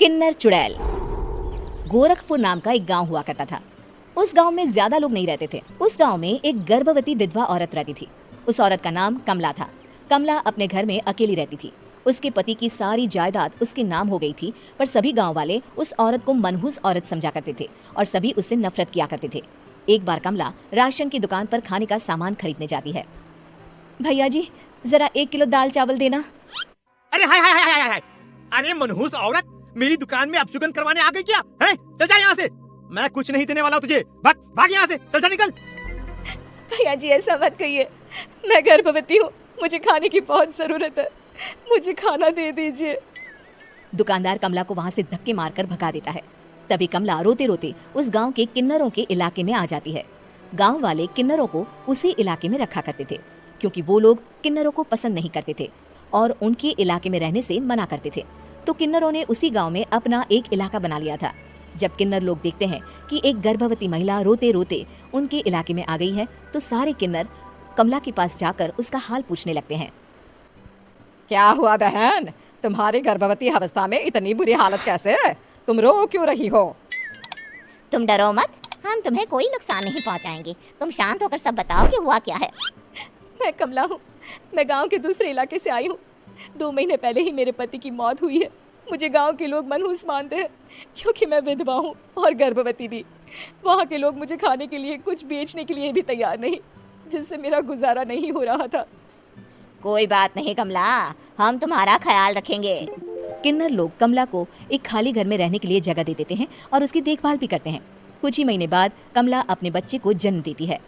किन्नर चुड़ैल। गोरखपुर नाम का एक गांव हुआ करता था। उस गांव में ज्यादा लोग नहीं रहते थे। उस गांव में एक गर्भवती विधवा औरत रहती थी। उस औरत का नाम कमला था। कमला अपने घर में अकेली रहती थी। उसके पति की सारी जायदाद उसके नाम हो गई थी, पर सभी गांव वाले उस औरत को मनहूस औरत समझा करते थे और सभी उससे नफरत किया करते थे। एक बार कमला राशन की दुकान पर खाने का सामान खरीदने जाती है। भैया जी, जरा 1 किलो दाल चावल देना। अरे हाय हाय हाय हाय हाय, अरे मनहूस औरत, मेरी दुकान में अपशुगन करवाने आ गई क्या? हैं? चल जा यहाँ से, मैं कुछ नहीं देने वाला तुझे। भाग भाग यहाँ से, चल जा निकल। भैया जी ऐसा मत कहिए, मैं गर्भवती हूँ, मुझे खाने की बहुत जरूरत है, मुझे खाना दे दीजिए। दुकानदार कमला को वहाँ से धक्के मारकर भगा देता है। तभी कमला रोते रोते उस गांव के किन्नरों के इलाके में आ जाती है। गांव वाले किन्नरों को उसी इलाके में रखा करते थे, क्योंकि वो लोग किन्नरों को पसंद नहीं करते थे और उनके इलाके में रहने से मना करते थे। तो किन्नरों ने उसी गांव में अपना एक इलाका बना लिया था। जब किन्नर लोग देखते हैं कि एक गर्भवती महिला रोते रोते उनके इलाके में आ गई है, तो सारे किन्नर कमला के पास जाकर उसका हाल पूछने लगते हैं। क्या हुआ बहन, तुम्हारी गर्भवती अवस्था में इतनी बुरी हालत कैसे है? तुम रो क्यों रही हो? तुम डरो मत, हम तुम्हें कोई नुकसान नहीं पहुंचाएंगे। तुम शांत होकर सब बताओ कि हुआ क्या है। मैं कमला हूँ, मैं गांव के दूसरे इलाके से आई हूँ। 2 महीने पहले ही मेरे पति की मौत हुई है। मुझे गांव के लोग मनहूस मानते हैं, क्योंकि मैं विधवा हूँ और गर्भवती भी। वहाँ के लोग मुझे खाने के लिए कुछ बेचने के लिए भी तैयार नहीं, जिससे मेरा गुजारा नहीं हो रहा था। कोई बात नहीं कमला, हम तुम्हारा ख्याल रखेंगे। किन्नर लोग कमला को एक खाली घर में रहने के लिए जगह दे देते हैं और उसकी देखभाल भी करते हैं। कुछ ही महीने बाद कमला अपने बच्चे को जन्म देती है,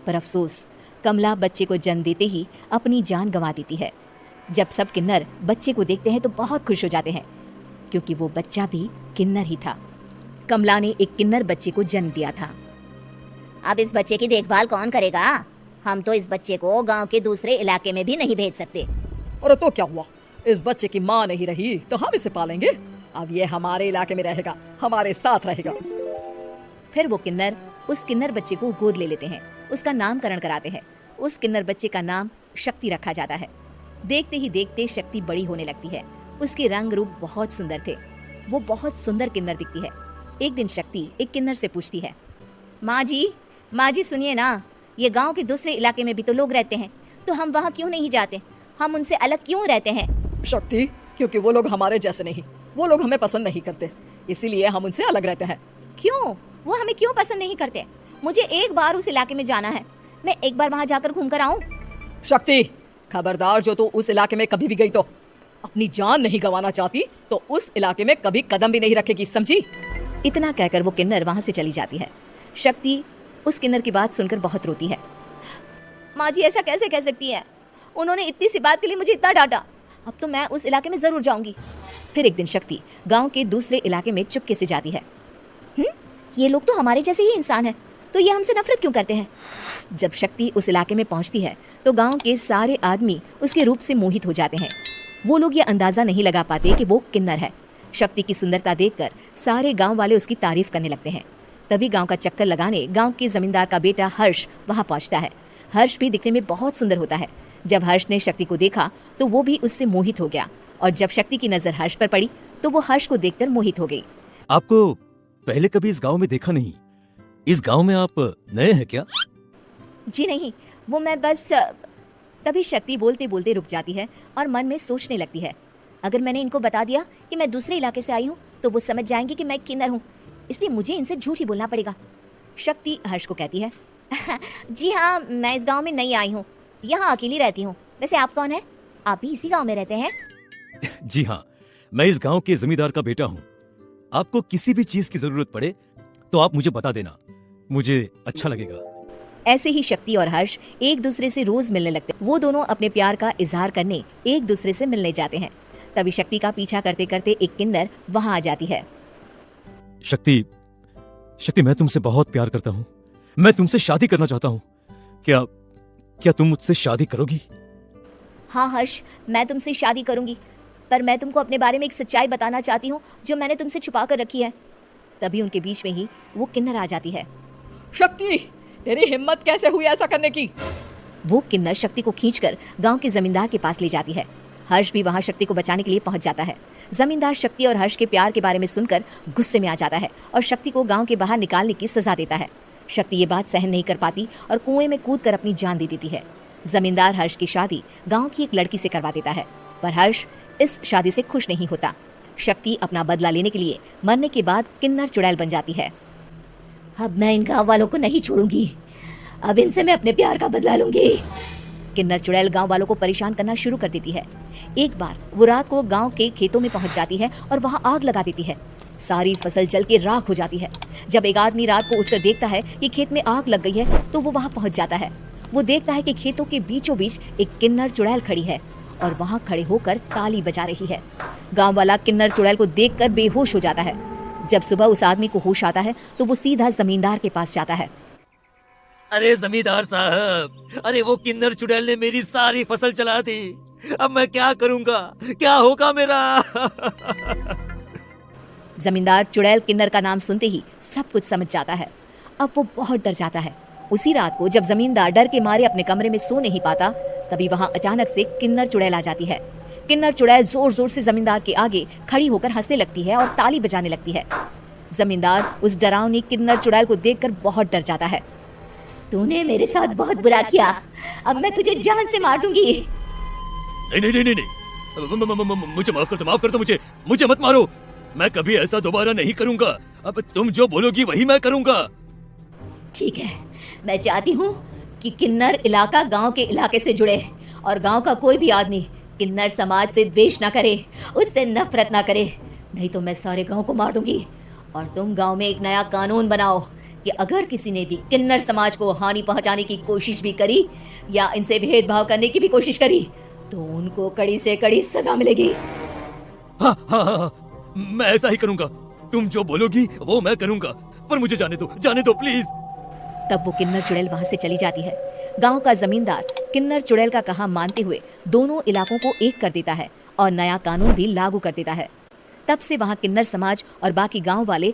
पर अफसोस, कमला बच्चे को जन्म देते ही अपनी जान गंवा देती है। जब सब किन्नर बच्चे को देखते हैं तो बहुत खुश हो जाते हैं, क्योंकि वो बच्चा भी किन्नर ही था। कमला ने एक किन्नर बच्चे को जन्म दिया था। अब इस बच्चे की देखभाल कौन करेगा? हम तो इस बच्चे को गांव के दूसरे इलाके में भी नहीं भेज सकते। और तो क्या हुआ, इस बच्चे की माँ नहीं रही तो हम इसे पालेंगे। अब ये हमारे इलाके में रहेगा, हमारे साथ रहेगा। फिर वो किन्नर उस किन्नर बच्चे को गोद ले लेते हैं, उसका नामकरण कराते हैं। उस किन्नर बच्चे का नाम शक्ति रखा जाता है। देखते ही देखते शक्ति बड़ी होने लगती है। उसके रंग रूप बहुत सुंदर थे। वो बहुत सुंदर किन्नर दिखती है। एक दिन शक्ति एक किन्नर से पूछती है, माँ जी सुनिए ना, ये गांव के दूसरे इलाके में भी तो लोग रहते हैं, तो हम वहाँ क्यों नहीं जाते? हम उनसे अलग क्यों रहते हैं? शक्ति, क्योंकि वो लोग हमारे जैसे नहीं, वो लोग हमें पसंद नहीं करते, इसीलिए हम उनसे अलग रहते हैं। क्यों? वो हमें क्यों पसंद नहीं करते? मुझे एक बार उस इलाके में जाना है, मैं एक बार वहाँ जाकर घूम कर आऊँ। शक्ति, खबरदार, जो तू उस इलाके में कभी भी गई तो अपनी जान नहीं गंवाना चाहती तो उस इलाके में कभी कदम भी नहीं रखेगी, समझी? इतना कहकर वो किन्नर वहाँ से चली जाती है। शक्ति उस किन्नर की बात सुनकर बहुत रोती है। माँ जी ऐसा कैसे कह सकती है? उन्होंने इतनी सी बात के लिए मुझे इतना डांटा। अब तो मैं उस इलाके में जरूर जाऊंगी। फिर एक दिन शक्ति गांव के दूसरे इलाके में चुपके से जाती है। ये लोग तो हमारे जैसे ही इंसान हैं, तो ये हमसे नफरत क्यों करते हैं? जब शक्ति उस इलाके में पहुंचती है तो गांव के सारे आदमी उसके रूप से मोहित हो जाते हैं। वो लोग ये अंदाजा नहीं लगा पाते कि वो किन्नर है। शक्ति की सुंदरता देखकर सारे गांव वाले उसकी तारीफ करने लगते हैं। तभी गांव का चक्कर लगाने गांव के जमींदार का बेटा हर्ष वहां पहुंचता है। हर्ष भी दिखने में बहुत सुंदर होता है। जब हर्ष ने शक्ति को देखा तो वो भी उससे मोहित हो गया, और जब शक्ति की नजर हर्ष पर पड़ी तो वो हर्ष को देखकर मोहित हो गई। आपको पहले कभी इस गांव में देखा नहीं। इस गांव में आप नए हैं क्या? जी नहीं, वो मैं बस। तभी शक्ति बोलते बोलते रुक जाती है और मन में सोचने लगती है, अगर मैंने इनको बता दिया कि मैं दूसरे इलाके से आई हूँ तो वो समझ जाएंगे कि मैं किन्नर हूँ, इसलिए मुझे इनसे झूठ ही बोलना पड़ेगा। शक्ति हर्ष को कहती है, जी हाँ, मैं इस गांव में नई आई हूँ, यहाँ अकेली रहती हूँ। वैसे आप कौन है? आप भी इसी गांव में रहते हैं? जी हाँ, मैं इस गांव के जमींदार का बेटा हूँ। आपको किसी भी चीज की जरूरत पड़े तो आप मुझे बता देना, मुझे अच्छा लगेगा। ऐसे ही शक्ति और हर्ष एक दूसरे से रोज मिलने लगते। वो दोनों अपने प्यार का इजहार करने एक दूसरे से मिलने जाते हैं। तभी शक्ति का पीछा करते करते एक किन्नर वहां आ जाती है। शक्ति, मैं तुमसे बहुत प्यार करता हूँ। मैं तुमसे शादी करना चाहता हूँ। क्या तुम मुझसे शादी करोगी? हाँ हर्ष, मैं तुमसे शादी करूंगी, पर मैं तुमको अपने बारे में एक सच्चाई बताना चाहती हूँ जो मैंने तुमसे छुपा कर रखी है। तभी उनके बीच में ही वो किन्नर आ जाती है। शक्ति, तेरी हिम्मत कैसे हुई ऐसा करने की? वो किन्नर शक्ति को खींचकर गांव के जमींदार के पास ले जाती है। हर्ष भी वहां शक्ति को बचाने के लिए पहुंच जाता है। जमींदार शक्ति और हर्ष के प्यार के बारे में सुनकर गुस्से में आ जाता है और शक्ति को गांव के बाहर निकालने की सजा देता है। शक्ति ये बात सहन नहीं कर पाती और कुएं में कूदकर अपनी जान दे देती है। जमींदार हर्ष की शादी गांव की एक लड़की से करवा देता है, पर हर्ष इस शादी से खुश नहीं होता। शक्ति अपना बदला लेने के लिए मरने के बाद किन्नर चुड़ैल बन जाती है। अब मैं इन गांव वालों को नहीं छोड़ूंगी, अब इनसे मैं अपने प्यार का बदला लूंगी। किन्नर चुड़ैल गांव वालों को परेशान करना शुरू कर देती है। एक बार वो रात को गांव के खेतों में पहुंच जाती है और वहां आग लगा देती है। सारी फसल जल के राख हो जाती है। जब एक आदमी रात को उठकर देखता है कि खेत में आग लग गई है तो वो वहां पहुंच जाता है। वो देखता है कि खेतों के बीचों बीच एक किन्नर चुड़ैल खड़ी है और वहां खड़े होकर ताली बजा रही है। गांव वाला किन्नर चुड़ैल को देखकर बेहोश हो जाता है। जब सुबह उस आदमी को होश आता है तो वो सीधा जमींदार के पास जाता है। अरे जमींदार साहब, अरे वो किन्नर चुड़ैल ने मेरी सारी फसल चला दी। अब मैं क्या करूंगा, क्या होगा मेरा? जमींदार चुड़ैल किन्नर का नाम सुनते ही सब कुछ समझ जाता है। अब वो बहुत डर जाता है। उसी रात को जब जमींदार डर के मारे अपने कमरे में सो नहीं पाता, तभी वहां अचानक से किन्नर चुड़ैल आ जाती है। किन्नर चुड़ैल जोर जोर से जमींदार के आगे खड़ी होकर हंसने लगती है और ताली बजाने लगती है। जमींदार उस डरावनी किन्नर चुड़ैल को देखकर बहुत डर जाता है। तूने मेरे साथ बहुत बुरा किया, अब मैं तुझे जान से मार दूंगी। नहीं नहीं नहीं नहीं, मुझे माफ कर दो, मुझे मत मारो। मैं कभी ऐसा दोबारा नहीं करूंगा। अब तुम जो बोलोगी वही मैं करूंगा। ठीक है, मैं चाहती हूँ कि किन्नर इलाका गांव के इलाके से जुड़े और गांव का कोई भी आदमी किन्नर समाज से द्वेष ना करे, उससे नफरत ना करे, नहीं तो मैं सारे गांव को मार दूंगी। और तुम गांव में एक नया कानून बनाओ कि अगर किसी ने भी किन्नर समाज को हानि पहुंचाने की कोशिश भी करी या इनसे भेदभाव करने की भी कोशिश करी तो उनको कड़ी से कड़ी सजा मिलेगी। हाँ हाँ हाँ, मैं ऐसा ही करूंगा। तुम जो बोलोगी वो मैं करूंगा, पर मुझे जाने दो प्लीज। तब वो किन्नर चुड़ैल वहां से चली जाती है। गांव का जमींदार किन्नर चुड़ैल का कहा मानते हुए दोनों इलाकों को एक कर देता है और नया कानून भी लागू कर देता है। तब से वहां किन्नर समाज और बाकी गांव वाले